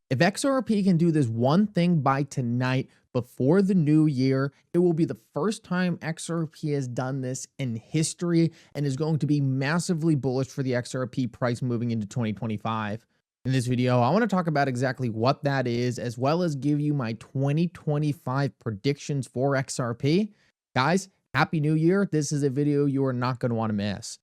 If XRP can do this one thing by tonight before the new year, it will be the first time XRP has done this in history and is going to be massively bullish for the XRP price moving into 2025. In this video, I want to talk about exactly what that is, as well as give you my 2025 predictions for XRP. Guys, Happy New Year. This is a video you are not going to want to miss.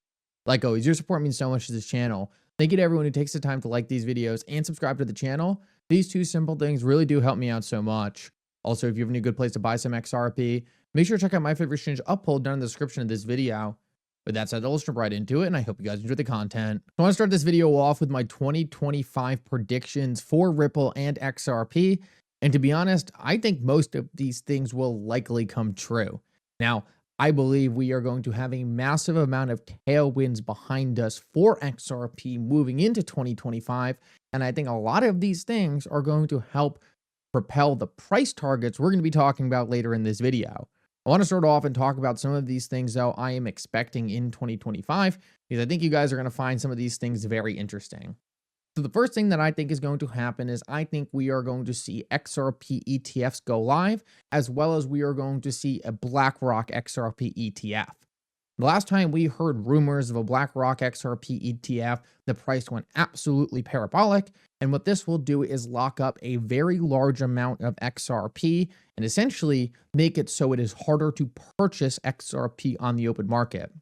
Like always, your support means so much to this channel. Thank you to everyone who takes the time to like these videos and subscribe to the channel. These two simple things really do help me out so much. Also, if you have any good place to buy some XRP, make sure to check out my favorite exchange uphold down in the description of this video. With that said, let's jump right into it, and I hope you guys enjoy the content. I want to start this video off with my 2025 predictions for Ripple and XRP. And to be honest, I think most of these things will likely come true. Now, I believe we are going to have a massive amount of tailwinds behind us for XRP moving into 2025. And I think a lot of these things are going to help propel the price targets we're going to be talking about later in this video. I want to start off and talk about some of these things, though, I am expecting in 2025, because I think you guys are going to find some of these things very interesting. So the first thing that I think is going to happen is I think we are going to see XRP ETFs go live, as well as we are going to see a BlackRock XRP ETF. The last time we heard rumors of a BlackRock XRP ETF, the price went absolutely parabolic. And what this will do is lock up a very large amount of XRP and essentially make it so it is harder to purchase XRP on the open market.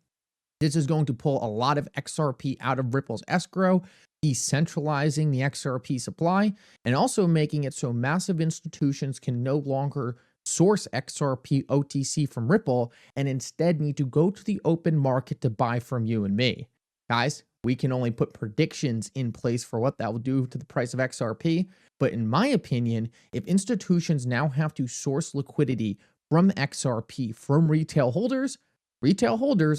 This is going to pull a lot of XRP out of Ripple's escrow, decentralizing the XRP supply, and also making it so massive institutions can no longer source XRP OTC from Ripple and instead need to go to the open market to buy from you and me. Guys, we can only put predictions in place for what that will do to the price of XRP, but in my opinion, if institutions now have to source liquidity from XRP from retail holders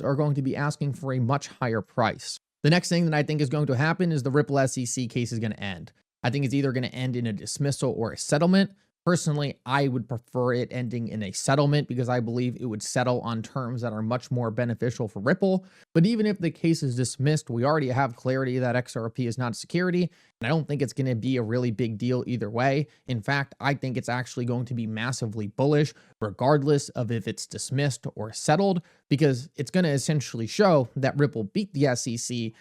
are going to be asking for a much higher price. The next thing that I think is going to happen is the Ripple SEC case is going to end. I think it's either going to end in a dismissal or a settlement. Personally, I would prefer it ending in a settlement because I believe it would settle on terms that are much more beneficial for Ripple. But even if the case is dismissed, we already have clarity that XRP is not a security, and I don't think it's going to be a really big deal either way. In fact, I think it's actually going to be massively bullish, regardless of if it's dismissed or settled, because it's going to essentially show that Ripple beat the SEC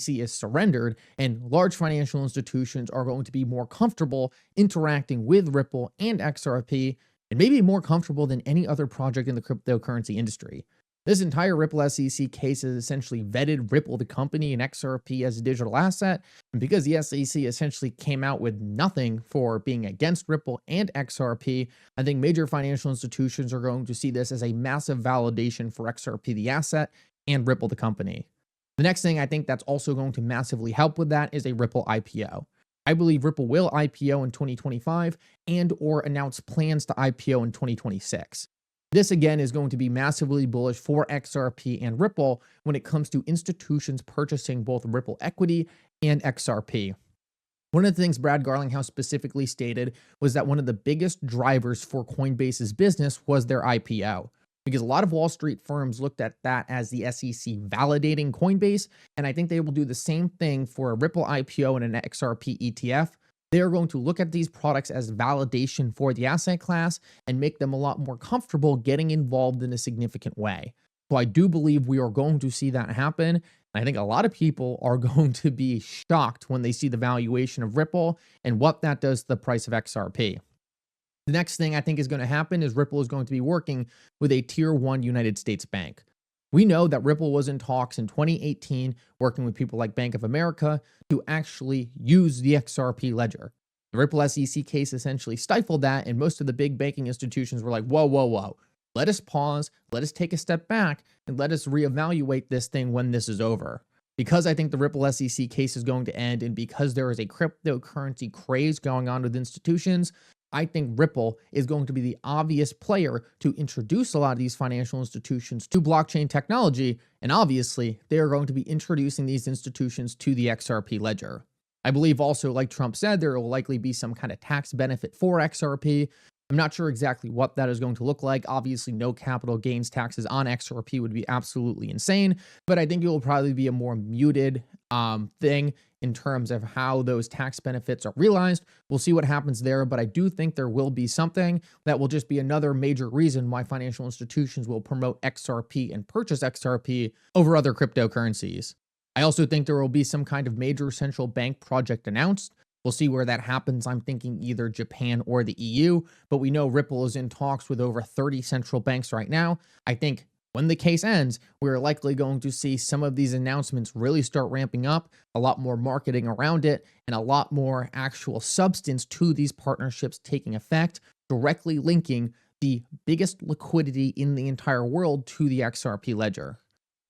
is surrendered, and large financial institutions are going to be more comfortable interacting with Ripple and XRP, and maybe more comfortable than any other project in the cryptocurrency industry. This entire Ripple SEC case has essentially vetted Ripple, the company, and XRP as a digital asset. And because the SEC essentially came out with nothing for being against Ripple and XRP, I think major financial institutions are going to see this as a massive validation for XRP, the asset, and Ripple, the company. The next thing I think that's also going to massively help with that is a Ripple IPO. I believe Ripple will IPO in 2025 and or announce plans to IPO in 2026. This again is going to be massively bullish for XRP and Ripple when it comes to institutions purchasing both Ripple equity and XRP. One of the things Brad Garlinghouse specifically stated was that one of the biggest drivers for Coinbase's business was their IPO, because a lot of Wall Street firms looked at that as the SEC validating Coinbase, and I think they will do the same thing for a Ripple IPO and an XRP ETF. They are going to look at these products as validation for the asset class and make them a lot more comfortable getting involved in a significant way. So I do believe we are going to see that happen. And I think a lot of people are going to be shocked when they see the valuation of Ripple and what that does to the price of XRP. The next thing I think is going to happen is Ripple is going to be working with a Tier 1 United States bank. We know that Ripple was in talks in 2018, working with people like Bank of America to actually use the XRP ledger. The Ripple SEC case essentially stifled that, and most of the big banking institutions were like, whoa. Let us pause, let us take a step back, and let us reevaluate this thing when this is over. Because I think the Ripple SEC case is going to end, and because there is a cryptocurrency craze going on with institutions, I think Ripple is going to be the obvious player to introduce a lot of these financial institutions to blockchain technology, and obviously, they are going to be introducing these institutions to the XRP ledger. I believe also, like Trump said, there will likely be some kind of tax benefit for XRP. I'm not sure exactly what that is going to look like. Obviously, no capital gains taxes on XRP would be absolutely insane, but I think it will probably be a more muted thing in terms of how those tax benefits are realized. We'll see what happens there, but I do think there will be something that will just be another major reason why financial institutions will promote XRP and purchase XRP over other cryptocurrencies. I also think there will be some kind of major central bank project announced. We'll see where that happens. I'm thinking either Japan or the EU, but we know Ripple is in talks with over 30 central banks right now. I think when the case ends, we're likely going to see some of these announcements really start ramping up, a lot more marketing around it, and a lot more actual substance to these partnerships taking effect, directly linking the biggest liquidity in the entire world to the XRP ledger.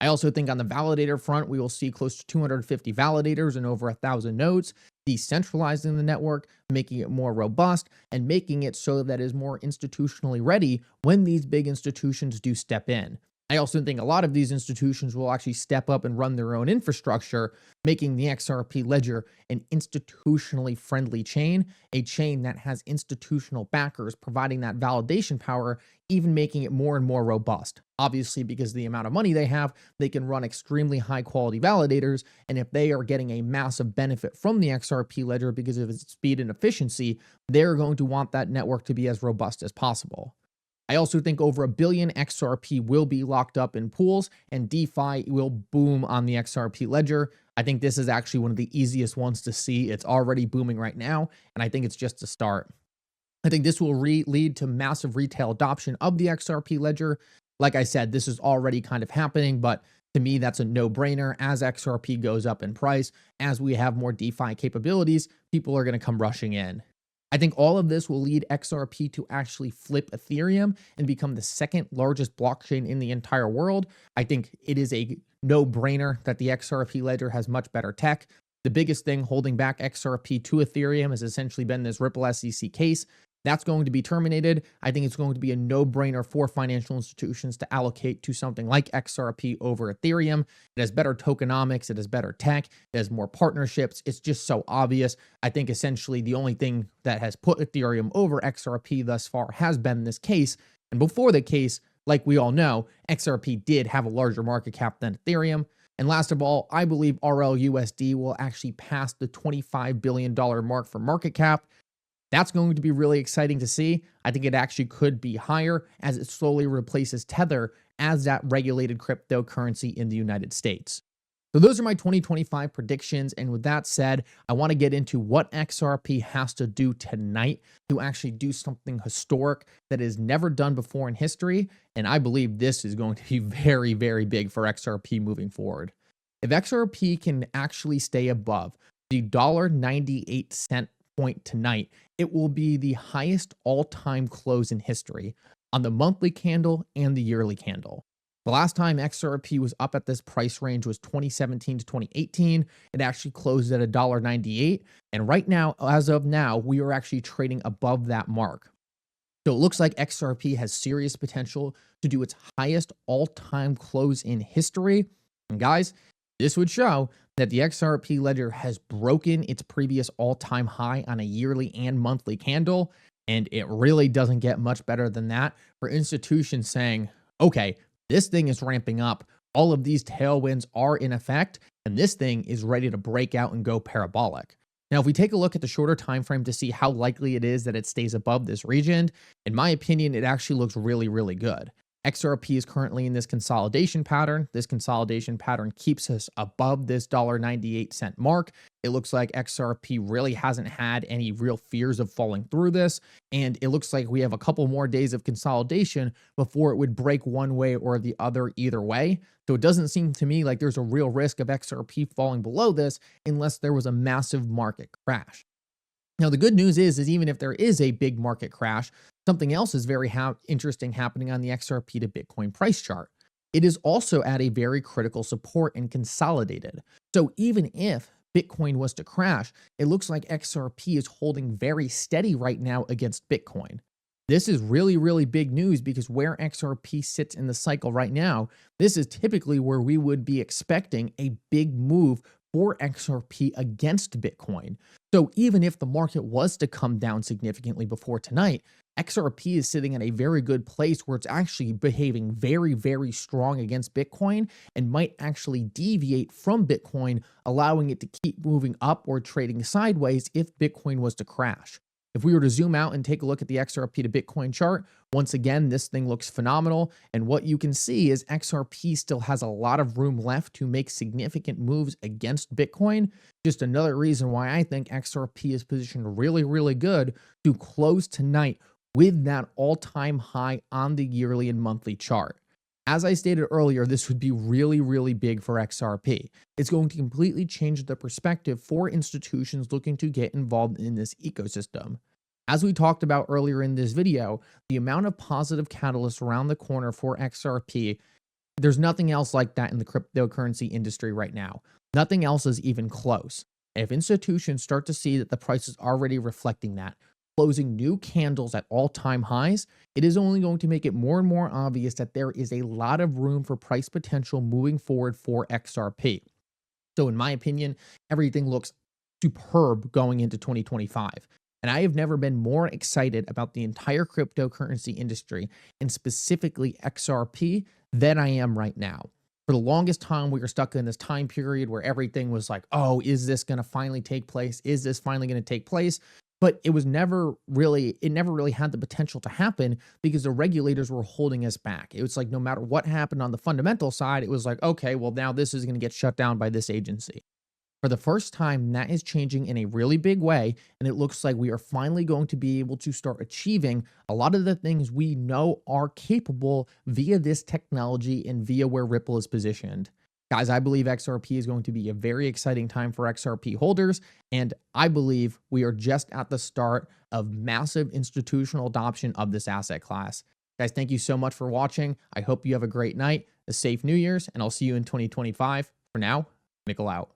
I also think on the validator front, we will see close to 250 validators and over 1,000 nodes, decentralizing the network, making it more robust, and making it so that it is more institutionally ready when these big institutions do step in. I also think a lot of these institutions will actually step up and run their own infrastructure, making the XRP ledger an institutionally friendly chain, a chain that has institutional backers providing that validation power, even making it more and more robust. Obviously, because of the amount of money they have, they can run extremely high quality validators, and if they are getting a massive benefit from the XRP ledger because of its speed and efficiency, they're going to want that network to be as robust as possible. I also think over 1 billion XRP will be locked up in pools, and DeFi will boom on the XRP ledger. I think this is actually one of the easiest ones to see. It's already booming right now, and I think it's just a start. I think this will lead to massive retail adoption of the XRP ledger. Like I said, this is already kind of happening, but to me, that's a no-brainer. As XRP goes up in price, as we have more DeFi capabilities, people are going to come rushing in. I think all of this will lead XRP to actually flip Ethereum and become the second largest blockchain in the entire world. I think it is a no-brainer that the XRP ledger has much better tech. The biggest thing holding back XRP to Ethereum has essentially been this Ripple SEC case. That's going to be terminated. I think it's going to be a no-brainer for financial institutions to allocate to something like XRP over Ethereum. It has better tokenomics, it has better tech, it has more partnerships. It's just so obvious. I think essentially the only thing that has put Ethereum over XRP thus far has been this case. And before the case, like we all know, XRP did have a larger market cap than Ethereum. And last of all, I believe RLUSD will actually pass the $25 billion mark for market cap. That's going to be really exciting to see. I think it actually could be higher as it slowly replaces Tether as that regulated cryptocurrency in the United States. So those are my 2025 predictions. And with that said, I want to get into what XRP has to do tonight to actually do something historic that is never done before in history. And I believe this is going to be very, very big for XRP moving forward. If XRP can actually stay above the $1.98 point tonight, it will be the highest all-time close in history on the monthly candle and the yearly candle. The last time XRP was up at this price range was 2017 to 2018. It actually closed at $1.98. And right now, as of now, we are actually trading above that mark. So it looks like XRP has serious potential to do its highest all-time close in history. And guys, this would show that the XRP ledger has broken its previous all-time high on a yearly and monthly candle, and it really doesn't get much better than that for institutions saying, okay, this thing is ramping up, all of these tailwinds are in effect, and this thing is ready to break out and go parabolic. Now, if we take a look at the shorter time frame to see how likely it is that it stays above this region, in my opinion, it actually looks really, really good. XRP is currently in this consolidation pattern. This consolidation pattern keeps us above this $1.98 mark. It looks like XRP really hasn't had any real fears of falling through this. And it looks like we have a couple more days of consolidation before it would break one way or the other either way. So it doesn't seem to me like there's a real risk of XRP falling below this unless there was a massive market crash. Now, the good news is even if there is a big market crash, something else is very interesting happening on the XRP to Bitcoin price chart. It is also at a very critical support and consolidated. So even if Bitcoin was to crash, it looks like XRP is holding very steady right now against Bitcoin. This is really, really big news because where XRP sits in the cycle right now, this is typically where we would be expecting a big move for XRP against Bitcoin. So even if the market was to come down significantly before tonight, XRP is sitting in a very good place where it's actually behaving very, very strong against Bitcoin and might actually deviate from Bitcoin, allowing it to keep moving up or trading sideways if Bitcoin was to crash. If we were to zoom out and take a look at the XRP to Bitcoin chart, once again, this thing looks phenomenal. And what you can see is XRP still has a lot of room left to make significant moves against Bitcoin. Just another reason why I think XRP is positioned really, really good to close tonight with that all-time high on the yearly and monthly chart. As I stated earlier, this would be really, really big for XRP. It's going to completely change the perspective for institutions looking to get involved in this ecosystem. As we talked about earlier in this video, the amount of positive catalysts around the corner for XRP, there's nothing else like that in the cryptocurrency industry right now. Nothing else is even close. If institutions start to see that the price is already reflecting that, closing new candles at all-time highs, it is only going to make it more and more obvious that there is a lot of room for price potential moving forward for XRP. So in my opinion, everything looks superb going into 2025. And I have never been more excited about the entire cryptocurrency industry, and specifically XRP, than I am right now. For the longest time, we were stuck in this time period where everything was like, oh, is this going to finally take place? Is this finally going to take place? But it never really had the potential to happen because the regulators were holding us back. It was like no matter what happened on the fundamental side, it was like, okay, well, now this is going to get shut down by this agency. For the first time, that is changing in a really big way, and it looks like we are finally going to be able to start achieving a lot of the things we know are capable via this technology and via where Ripple is positioned. Guys, I believe XRP is going to be a very exciting time for XRP holders, and I believe we are just at the start of massive institutional adoption of this asset class. Guys, thank you so much for watching. I hope you have a great night, a safe New Year's, and I'll see you in 2025. For now, Mickle out.